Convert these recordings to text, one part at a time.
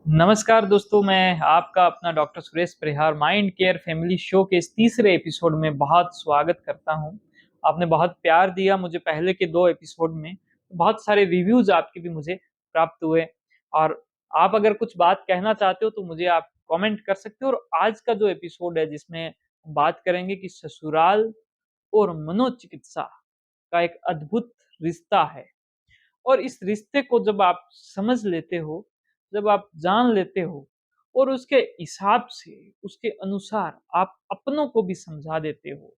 नमस्कार दोस्तों, मैं आपका अपना डॉक्टर सुरेश परिहार माइंड केयर फैमिली शो के इस तीसरे एपिसोड में बहुत स्वागत करता हूं। आपने बहुत प्यार दिया मुझे पहले के 2 एपिसोड में। बहुत सारे रिव्यूज़ आपके भी मुझे प्राप्त हुए और आप अगर कुछ बात कहना चाहते हो तो मुझे आप कमेंट कर सकते हो। और आज का जो एपिसोड है जिसमें हम बात करेंगे कि ससुराल और मनोचिकित्सा का एक अद्भुत रिश्ता है। और इस रिश्ते को जब आप समझ लेते हो, जब आप जान लेते हो और उसके हिसाब से, उसके अनुसार आप अपनों को भी समझा देते हो,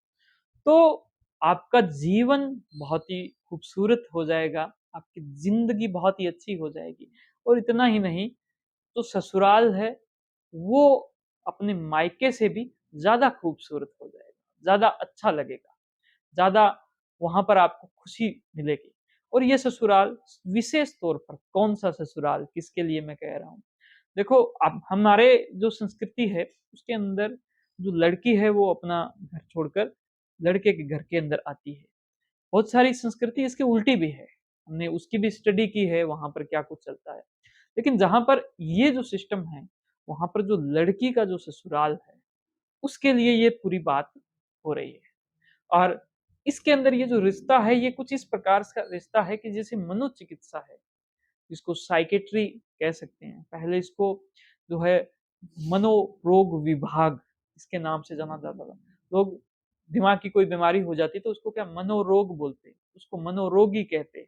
तो आपका जीवन बहुत ही खूबसूरत हो जाएगा, आपकी ज़िंदगी बहुत ही अच्छी हो जाएगी। और इतना ही नहीं, जो ससुराल है, वो अपने मायके से भी ज़्यादा खूबसूरत हो जाएगा, ज़्यादा अच्छा लगेगा। ज़्यादा वहाँ पर आपको खुशी मिलेगी। और ये ससुराल विशेष तौर पर कौन-सा ससुराल, किसके लिए मैं कह रहा हूँ? देखो, अब हमारे जो संस्कृति है, उसके अंदर जो लड़की है वो अपना घर छोड़कर लड़के के घर के अंदर आती है। बहुत सारी संस्कृति इसकी उल्टी भी है। हमने उसकी भी स्टडी की है, वहाँ पर क्या कुछ चलता है। लेकिन जहाँ पर ये जो सिस्टम है, वहाँ पर जो लड़की का जो ससुराल है, उसके लिए ये पूरी बात हो रही है। और इसके अंदर ये जो रिश्ता है, ये कुछ इस प्रकार का रिश्ता है कि जैसे मनोचिकित्सा है, जिसको साइकेट्री कह सकते हैं। पहले इसको जो है मनोरोग विभाग इसके नाम से जाना जाता था। लोग दिमाग की कोई बीमारी हो जाती तो उसको क्या मनोरोग बोलते, उसको मनोरोगी कहते।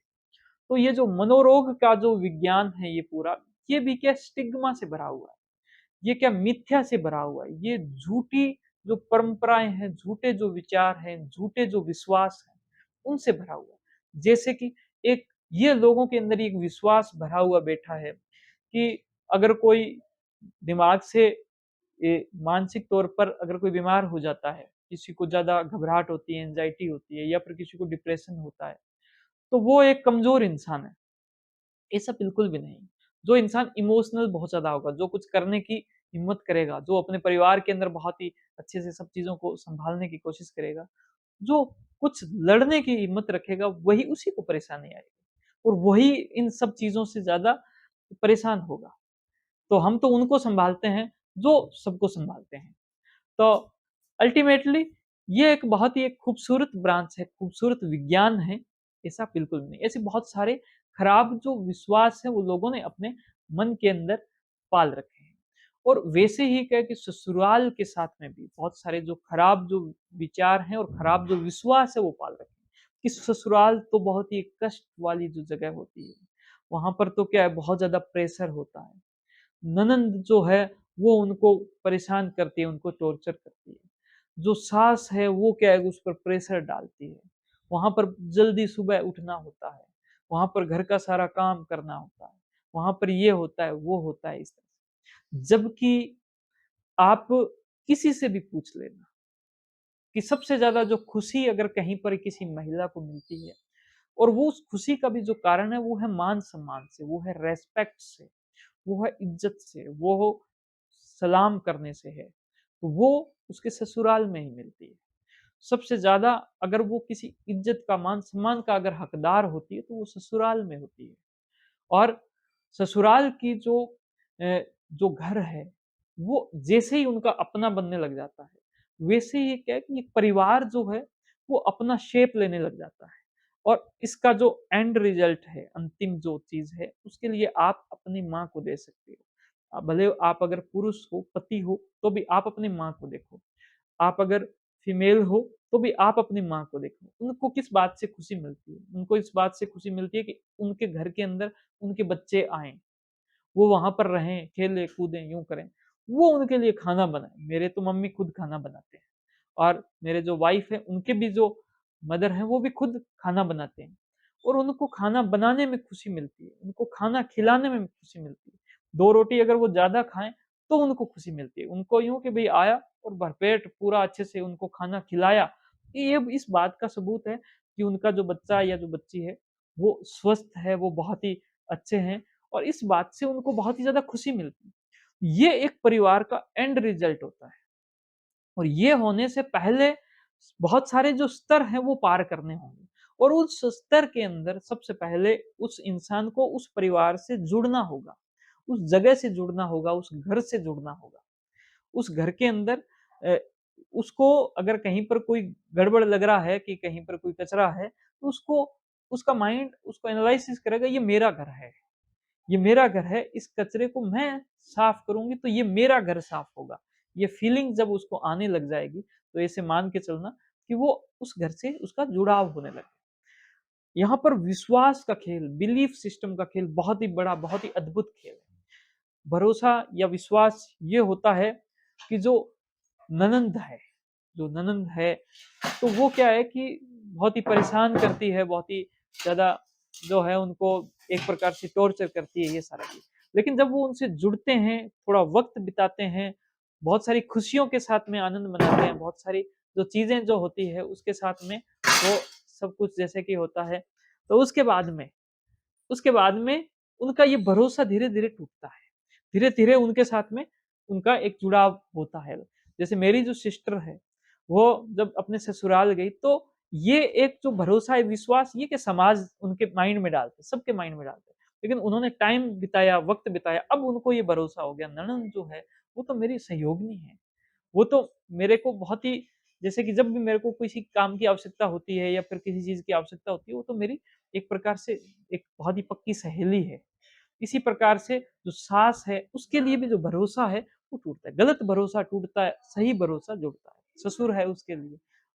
तो ये जो मनोरोग का जो विज्ञान है ये पूरा, ये भी क्या स्टिग्मा से भरा हुआ है। ये क्या मिथ्या से भरा हुआ है। ये झूठी जो परंपराएँ हैं, झूठे जो विचार हैं, झूठे जो विश्वास हैं, उनसे भरा हुआ है। जैसे कि एक ये लोगों के अंदर एक विश्वास भरा हुआ बैठा है कि अगर कोई दिमाग से मानसिक तौर पर अगर कोई बीमार हो जाता है, किसी को ज़्यादा घबराहट होती है, एंग्ज़ायटी होती है या फिर किसी को डिप्रेशन होता है, तो वो एक कमज़ोर इंसान है। ऐसा बिल्कुल भी नहीं। जो इंसान इमोशनल बहुत ज़्यादा होगा, जो कुछ करने की हिम्मत करेगा, जो अपने परिवार के अंदर बहुत ही अच्छे से सब चीज़ों को सँभालने की कोशिश करेगा, जो कुछ लड़ने की हिम्मत रखेगा, वही उसी को परेशानी आएगी और वही इन सब चीज़ों से ज़्यादा परेशान होगा। तो हम तो उनको सँभालते हैं, जो सबको सँभालते हैं। तो अल्टीमेटली ये एक बहुत ही एक खूबसूरत ब्रांच है, खूबसूरत विज्ञान है, ऐसा बिल्कुल नहीं। ऐसे बहुत सारे खराब जो विश्वास है वो लोगों ने अपने मन के अंदर पाल रखे हैं। और वैसे ही क्या है कि ससुराल के साथ में भी बहुत सारे जो खराब जो विचार हैं और खराब जो विश्वास है वो पाल रखे हैं। कि ससुराल तो बहुत ही कष्ट वाली जो जगह होती है, वहाँ पर तो क्या है बहुत ज़्यादा प्रेशर होता है। ननंद जो है वो उनको परेशान करती है, उनको टॉर्चर करती है। जो सास है वो क्या है उस पर प्रेशर डालती है। वहाँ पर जल्दी सुबह उठना होता है, वहाँ पर घर का सारा काम करना होता है, वहाँ पर ये होता है, वो होता है इस तरह से। जबकि आप किसी से भी पूछ लेना कि सबसे ज़्यादा जो खुशी अगर कहीं पर किसी महिला को मिलती है और वो उस खुशी का भी जो कारण है वो है मान-सम्मान से, वो है रिस्पेक्ट से, वो है इज्जत से, वो हो सलाम करने से है, तो वो उसके ससुराल में ही मिलती है। सबसे ज़्यादा अगर वो किसी इज्जत का, मान-सम्मान का अगर हकदार होती है, तो वो ससुराल में होती है। और ससुराल की जो घर है, वो जैसे ही उनका अपना बनने लग जाता है, वैसे ही क्या है कि एक परिवार जो है, वो अपना शेप लेने लग जाता है। और इसका जो एंड रिज़ल्ट है, अंतिम जो चीज़ है, उसके लिए आप अपनी माँ को दे सकते हो। भले आप अगर पुरुष हो, पति हो, तो भी आप अपनी माँ को देखो। आप अगर फीमेल हो, तो भी आप अपनी माँ को देखो। उनको किस बात से खुशी मिलती है? उनको इस बात से खुशी मिलती है कि उनके घर के अंदर उनके बच्चे आएँ, वो वहाँ पर रहें, खेलें-कूदें, यूँ करें। वो उनके लिए खाना बनाएँ। मेरे तो मम्मी खुद खाना बनाते हैं और मेरे जो वाइफ़ है, उनके भी जो मदर हैं, वो भी खुद खाना बनाते हैं और उनको खाना बनाने में खुशी मिलती है, उनको खाना खिलाने में खुशी मिलती है। 2 रोटी अगर वो ज़्यादा खाएँ, तो उनको खुशी मिलती है। उनको यूँ कि भई आया और भरपेट पूरा अच्छे से उनको खाना खिलाया। ये इस बात का सबूत है कि उनका जो बच्चा या जो बच्ची है, वो स्वस्थ है, वो बहुत ही अच्छे हैं और इस बात से उनको बहुत ही ज़्यादा खुशी मिलती है। ये एक परिवार का एंड रिज़ल्ट होता है और ये होने से पहले बहुत सारे जो स्तर हैं वो पार करने होंगे और उस स्तर के अंदर सबसे पहले उस इंसान को उस परिवार से जुड़ना होगा। उस जगह से जुड़ना होगा, उस घर से जुड़ना होगा। उस घर के अंदर अ, उसको अगर कहीं पर कोई गड़बड़ लग रहा है कि कहीं पर कोई कचरा है, तो उसको उसका माइंड उसको एनालिसिस करेगा, ये मेरा घर है। ये मेरा घर है, इस कचरे को मैं साफ करूँगी तो ये मेरा घर साफ होगा। ये फीलिंग जब उसको आने लग जाएगी, तो ऐसे मान के चलना कि वो उस घर से उसका जुड़ाव होने लगे। यहाँ पर विश्वास का खेल, बिलीफ सिस्टम का खेल बहुत ही बड़ा, बहुत ही अद्भुत खेल है। भरोसा या विश्वास ये होता है कि जो ननंद है, तो वो क्या है कि बहुत ही परेशान करती है, बहुत ही ज़्यादा जो है उनको एक प्रकार से टॉर्चर करती है ये सारा चीज़। लेकिन जब वो उनसे जुड़ते हैं, थोड़ा वक़्त बिताते हैं, बहुत सारी खुशियों के साथ में आनंद मनाते हैं, बहुत सारी जो चीज़ें जो होती है उसके साथ में वो सब कुछ जैसे कि होता है, तो उसके बाद में उनका ये भरोसा धीरे-धीरे टूटता है। धीरे-धीरे उनके साथ में उनका एक जुड़ाव होता है। जैसे मेरी जो सिस्टर है, वो जब अपने ससुराल गई तो ये एक जो भरोसा है, विश्वास ये कि समाज उनके माइंड में डालते, सबके माइंड में डालते। लेकिन उन्होंने टाइम बिताया, वक़्त बिताया, अब उनको ये भरोसा हो गया, ननंद जो है, वो तो मेरी सहयोगिनी है। वो तो मेरे को बहुत ही जैसे कि जब भी मेरे को किसी काम की आवश्यकता होती है या फिर किसी चीज़ की आवश्यकता होती है, वो तो मेरी एक प्रकार से एक बहुत ही पक्की सहेली है। इसी प्रकार से जो सास है, उसके लिए भी जो भरोसा है, वो टूटता है। गलत भरोसा टूटता है, सही भरोसा जुड़ता है। ससुर है उसके लिए,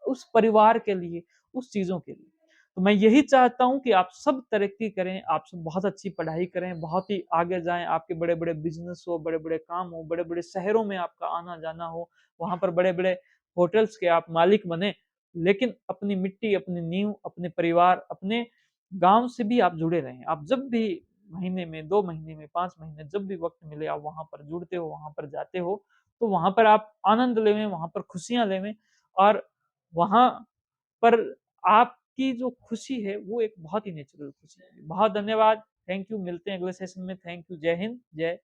उस परिवार के लिए, उस चीज़ों के लिए। तो मैं यही चाहता हूँ कि आप सब तरक्की करें, आप सब बहुत अच्छी पढ़ाई करें, बहुत ही आगे जाएँ, आपके बड़े-बड़े बिज़नेस हो, बड़े-बड़े काम हो, बड़े-बड़े शहरों में आपका आना-जाना हो, वहाँ पर बड़े-बड़े होटल्स के आप मालिक बनें। लेकिन अपनी मिट्टी, अपनी नींव, अपने परिवार, अपने गाँव से भी आप जुड़े रहें। आप जब भी महीने में, 2 महीने में, 5 महीने जब भी वक़्त मिले आप वहाँ पर जुड़ते हो, वहाँ पर जाते हो, तो वहाँ पर आप आनंद लेवें, वहाँ पर खुशियाँ लेवें और वहाँ पर आपकी जो खुशी है, वो एक बहुत ही नेचुरल खुशी है। बहुत धन्यवाद, थैंक यू, मिलते हैं अगले सेशन में। थैंक यू, जय हिंद, जय